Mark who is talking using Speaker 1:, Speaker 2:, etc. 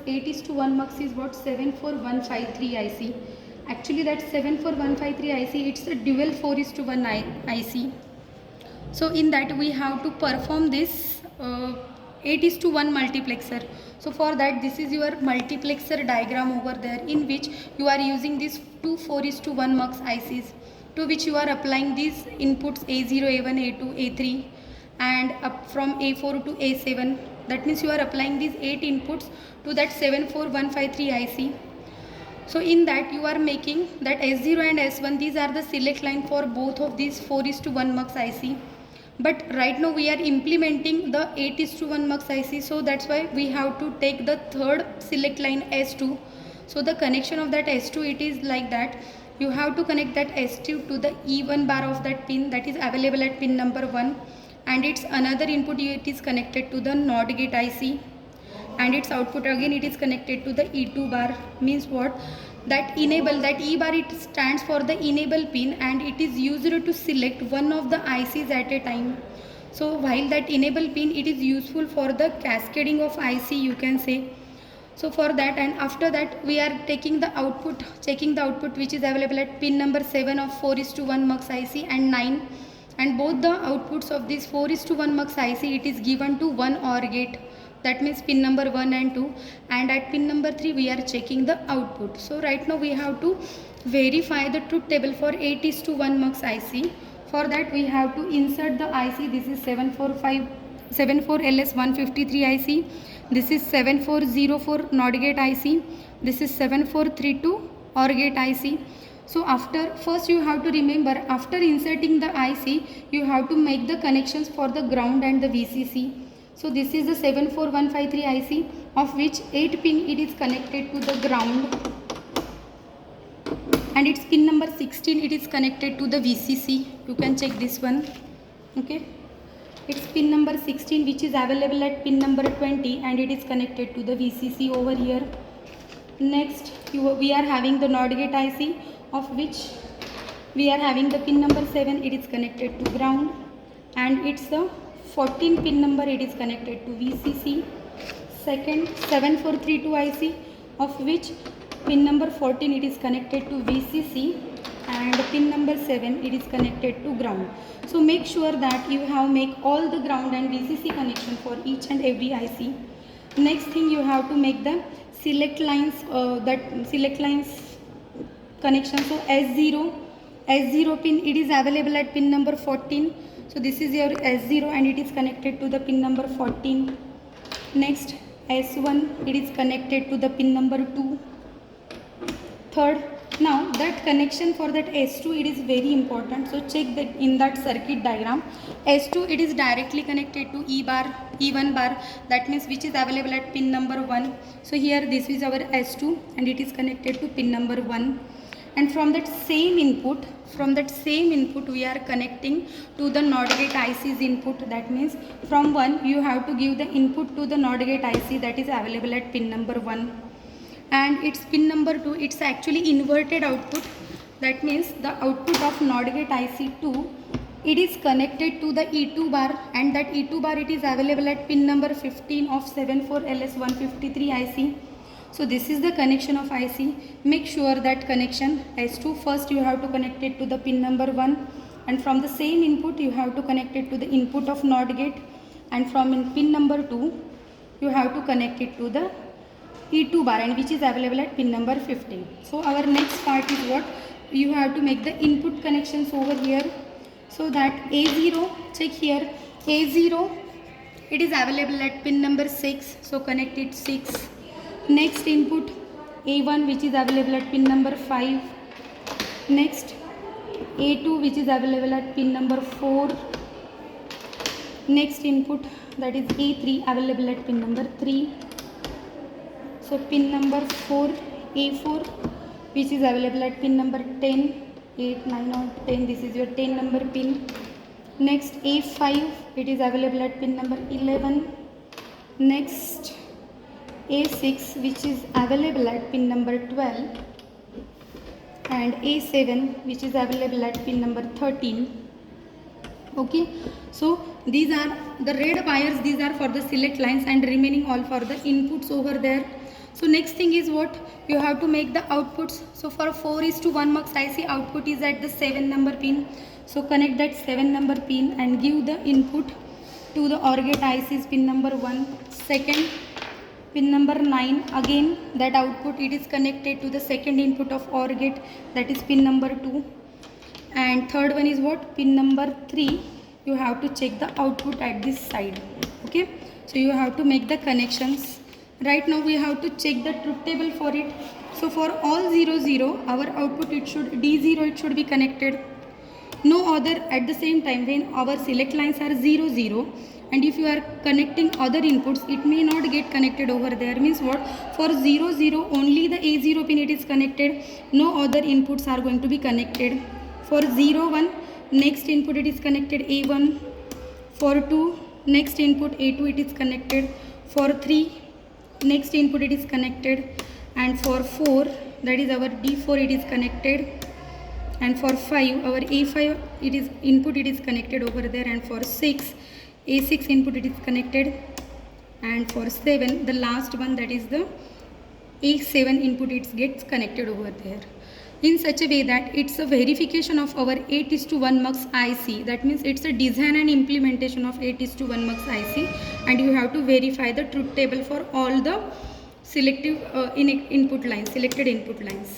Speaker 1: 8 is to 1 mux is what? 74153 IC. Actually that 74153 IC, it's a dual 4 is to 1 IC. So in that we have to perform this 8 is to 1 multiplexer. So for that, this is your multiplexer diagram over there, in which you are using these two 4 is to 1 mux ICs, to which you are applying these inputs A0, A1, A2, A3 and up from A4 to A7. That means you are applying these 8 inputs to that 74153 IC. So in that you are making that S0 and S1, these are the select line for both of these 4 is to 1 mux IC. But right now we are implementing the 8 is to 1 mux IC, so that's why we have to take the third select line S2. So the connection of that S2, it is like that. You have to connect that S2 to the E1 bar of that pin that is available at pin number 1, and its another input, it is connected to the NOT gate IC, and its output again it is connected to the E2 bar. Means what? That enable, that E bar, it stands for the enable pin, and it is used to select one of the ICs at a time. So while that enable pin, it is useful for the cascading of IC, you can say. So for that, and after that we are taking the output, checking the output which is available at pin number 7 of 4 is to 1 mux IC and 9, and both the outputs of this 4 is to 1 mux IC, it is given to one OR gate. That means pin number 1 and 2, and at pin number 3 we are checking the output. So right now we have to verify the truth table for 8 is to 1 mux IC. For that we have to insert the IC. This is 74LS153 IC. This is 7404 NOT gate IC. This is 7432 OR gate IC. So after, first you have to remember, after inserting the IC, you have to make the connections for the ground and the VCC. So this is the 74153 IC, of which 8 pin it is connected to the ground, and its pin number 16 it is connected to the VCC. You can check this one. Okay, its pin number 16 which is available at pin number 20, and it is connected to the VCC over here. Next we are having the NOT gate IC, of which we are having the pin number 7, it is connected to ground, and it's the 14 pin number, it is connected to VCC. Second 7432 IC, of which pin number 14 it is connected to VCC, and pin number 7 it is connected to ground. So make sure that you have make all the ground and VCC connection for each and every IC. Next thing, you have to make the select lines, connection. So S0 pin, it is available at pin number 14. So this is your S0, and it is connected to the pin number 14. Next S1, it is connected to the pin number 2. Third, now that connection for that S2, it is very important. So check that in that circuit diagram, S2 it is directly connected to E1 bar, that means which is available at pin number 1. So here this is our S2, and it is connected to pin number 1. And from that same input we are connecting to the NOT gate IC's input. That means from 1 you have to give the input to the NOT gate IC that is available at pin number 1, and its pin number 2, it's actually inverted output. That means the output of NOT gate IC2, it is connected to the E2 bar, and that E2 bar, it is available at pin number 15 of 74LS153 IC. So this is the connection of IC. Make sure that connection S2, first you have to connect it to the pin number 1, and from the same input you have to connect it to the input of NOT gate, and from pin number 2 you have to connect it to the E2 bar, and which is available at pin number 15. So our next part is what? You have to make the input connections over here. So that A0, check here, A0 it is available at pin number 6, so connect it 6. Next input A1 which is available at pin number 5. Next A2 which is available at pin number 4. Next input, that is A3, available at pin number 3. So pin number 4, A4 which is available at pin number 10, 8, 9 or 10, this is your 10 number pin. Next A5, it is available at pin number 11. Next A6 which is available at pin number 12, and A7 which is available at pin number 13. Okay, so these are the red wires, these are for the select lines, and remaining all for the inputs over there. So next thing is what? You have to make the outputs. So for 4:1 mux IC, output is at the 7 number pin. So connect that 7 number pin and give the input to the OR gate IC's pin number 1. Second, pin number 9, again that output it is connected to the second input of OR gate, that is pin number 2. And third one is what? Pin number 3. You have to check the output at this side. Okay, so you have to make the connections. Right now we have to check the truth table for it. So for all 0 0, our output it should D0, it should be connected. No other at the same time. When our select lines are 0 0, and if you are connecting other inputs, it may not get connected over there. Means what? For 0 0, only the A0 pin it is connected. No other inputs are going to be connected. For 0 1, next input it is connected A1. For 2, next input A2 it is connected. For 3, next input it is connected. And for 4, that is our D4, it is connected. And for 5, our A5 it is input, it is connected over there. And for 6, A6 input it is connected. And for 7, the last one, that is the A7 input, it gets connected over there. In such a way that it's a verification of our 8:1 mux IC. That means it's a design and implementation of 8:1 mux IC, and you have to verify the truth table for all the selective selected input lines.